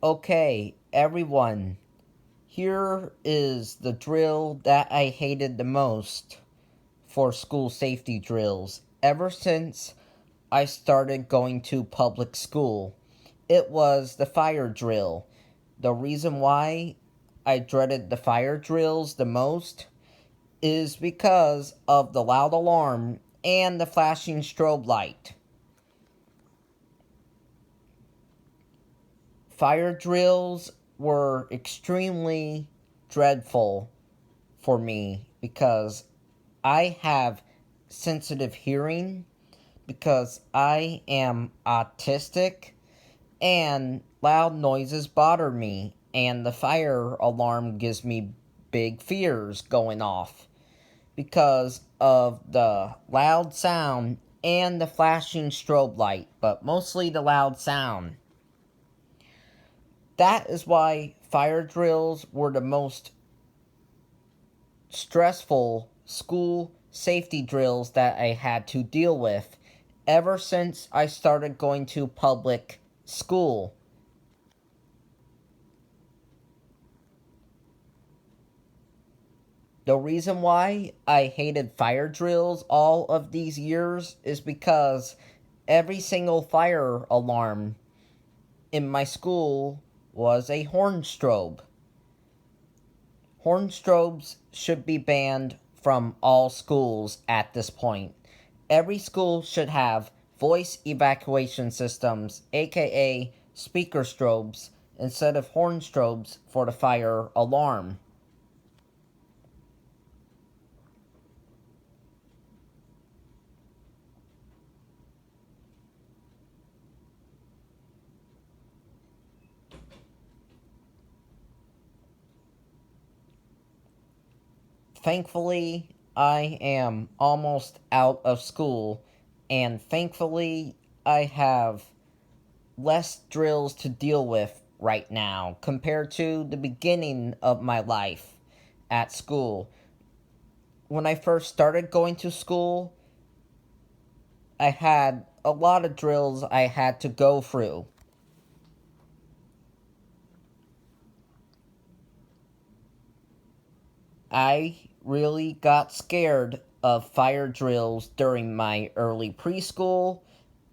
Okay, everyone, here is the drill that I hated the most for school safety drills ever since I started going to public school. It was the fire drill. The reason why I dreaded the fire drills the most is because of the loud alarm and the flashing strobe light. Fire drills were extremely dreadful for me because I have sensitive hearing, because I am autistic, and loud noises bother me, and the fire alarm gives me big fears going off because of the loud sound and the flashing strobe light, but mostly the loud sound. That is why fire drills were the most stressful school safety drills that I had to deal with ever since I started going to public school. The reason why I hated fire drills all of these years is because every single fire alarm in my school was a horn strobe. Horn strobes should be banned from all schools at this point. Every school should have voice evacuation systems, aka speaker strobes, instead of horn strobes for the fire alarm. Thankfully, I am almost out of school, and thankfully, I have less drills to deal with right now compared to the beginning of my life at school. When I first started going to school, I had a lot of drills I had to go through. I really got scared of fire drills during my early preschool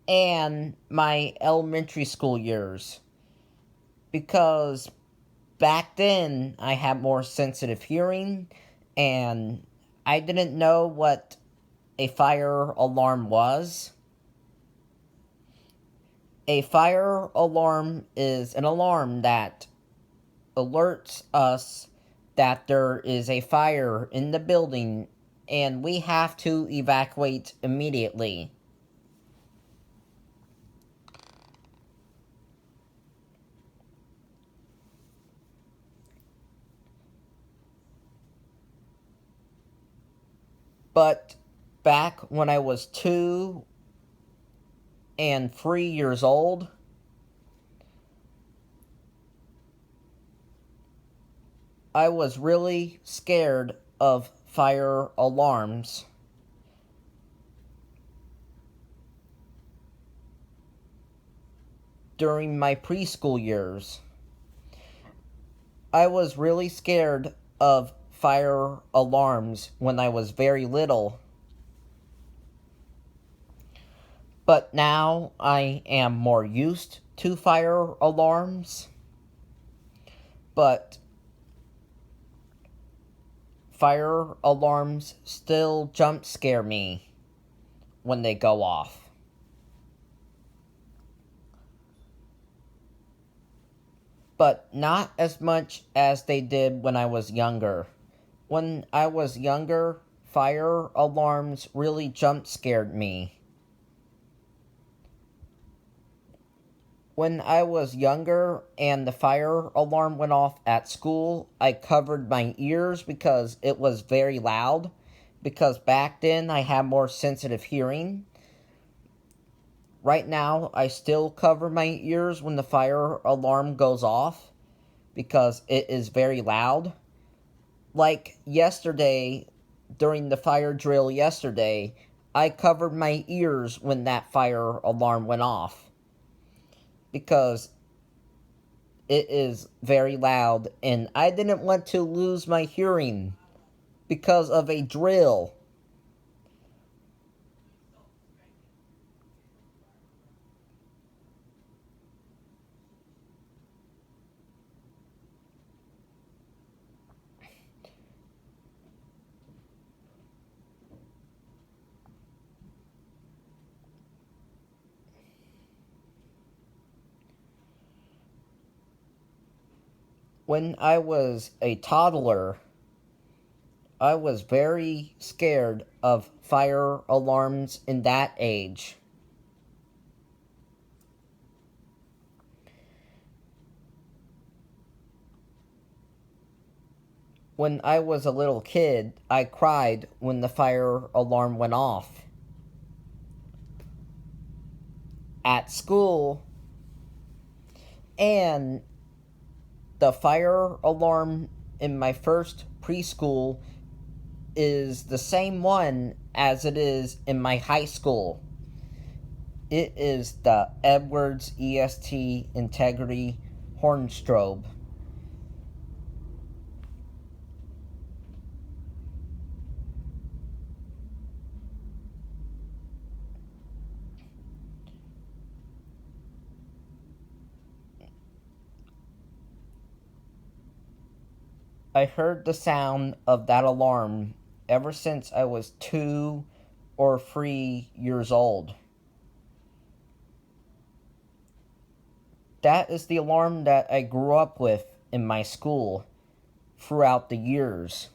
and my elementary school years because back then I had more sensitive hearing and I didn't know what a fire alarm was. A fire alarm is an alarm that alerts us that there is a fire in the building and we have to evacuate immediately. But back when I was 2 and 3 years old, I was really scared of fire alarms. During my preschool years, I was really scared of fire alarms when I was very little. But now I am more used to fire alarms. But fire alarms still jump scare me when they go off. But not as much as they did when I was younger. When I was younger, fire alarms really jump scared me. When I was younger and the fire alarm went off at school, I covered my ears because it was very loud. Because back then I had more sensitive hearing. Right now, I still cover my ears when the fire alarm goes off because it is very loud. Like yesterday, during the fire drill yesterday, I covered my ears when that fire alarm went off because it is very loud, and I didn't want to lose my hearing because of a drill. When I was a toddler, I was very scared of fire alarms in that age. When I was a little kid, I cried when the fire alarm went off. At school, and the fire alarm in my first preschool is the same one as it is in my high school. It is the Edwards EST Integrity Hornstrobe. I heard the sound of that alarm ever since I was 2 or 3 years old. That is the alarm that I grew up with in my school throughout the years.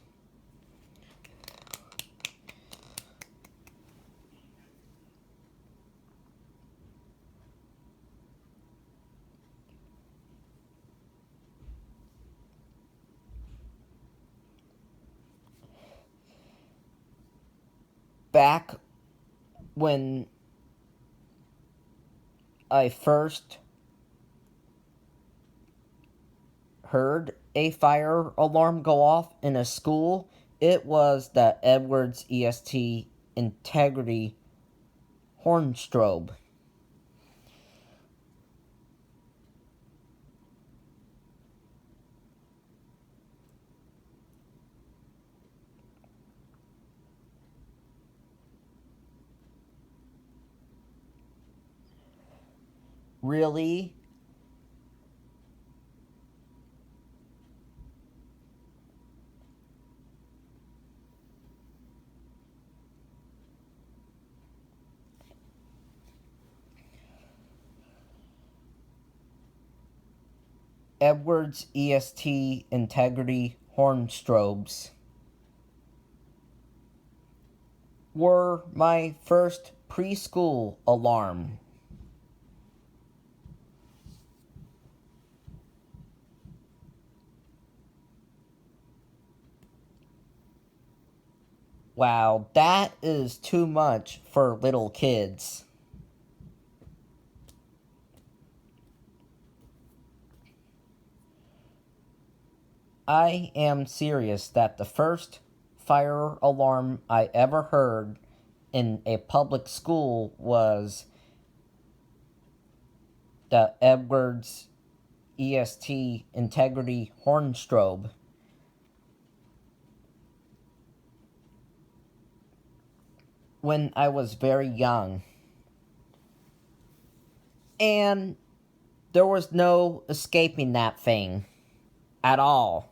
Back when I first heard a fire alarm go off in a school, it was the Edwards EST Integrity Hornstrobe. Really? Edwards EST Integrity Hornstrobes were my first preschool alarm. Wow, that is too much for little kids. I am serious that the first fire alarm I ever heard in a public school was the Edwards EST Integrity Hornstrobe. When I was very young. And there was no escaping that thing at all.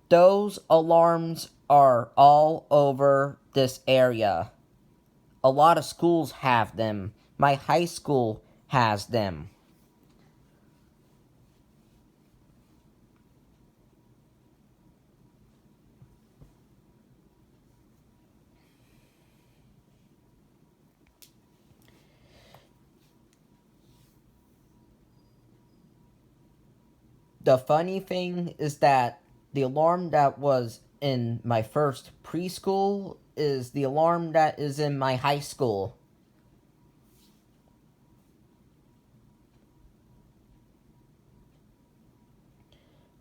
Those alarms are all over this area. A lot of schools have them. My high school has them. The funny thing is that the alarm that was in my first preschool is the alarm that is in my high school.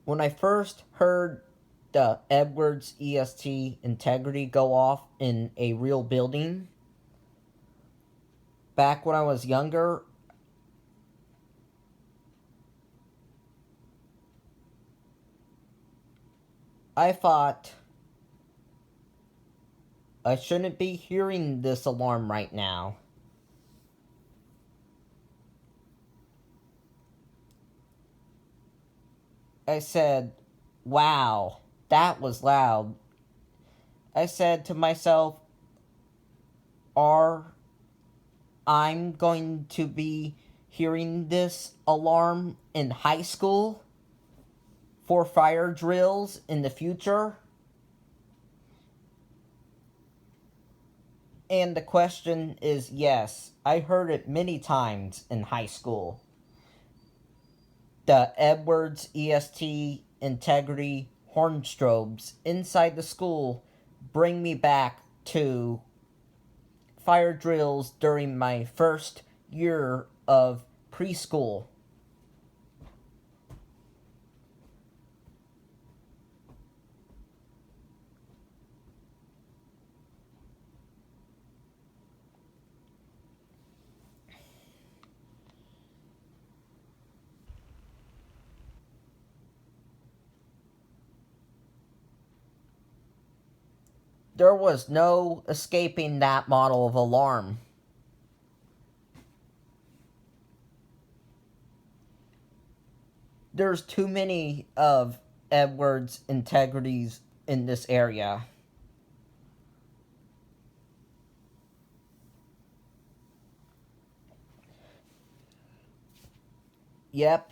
When I first heard the Edwards EST Integrity go off in a real building, back when I was younger, I thought I shouldn't be hearing this alarm right now. I said, wow, that was loud. I said to myself, are I'm going to be hearing this alarm in high school for fire drills in the future? And the question is yes, I heard it many times in high school. The Edwards EST Integrity horn strobes inside the school bring me back to fire drills during my first year of preschool. There was no escaping that model of alarm. There's too many of Edward's integrities in this area. Yep,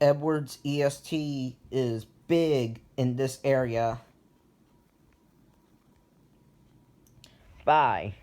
Edward's EST is big in this area. Bye.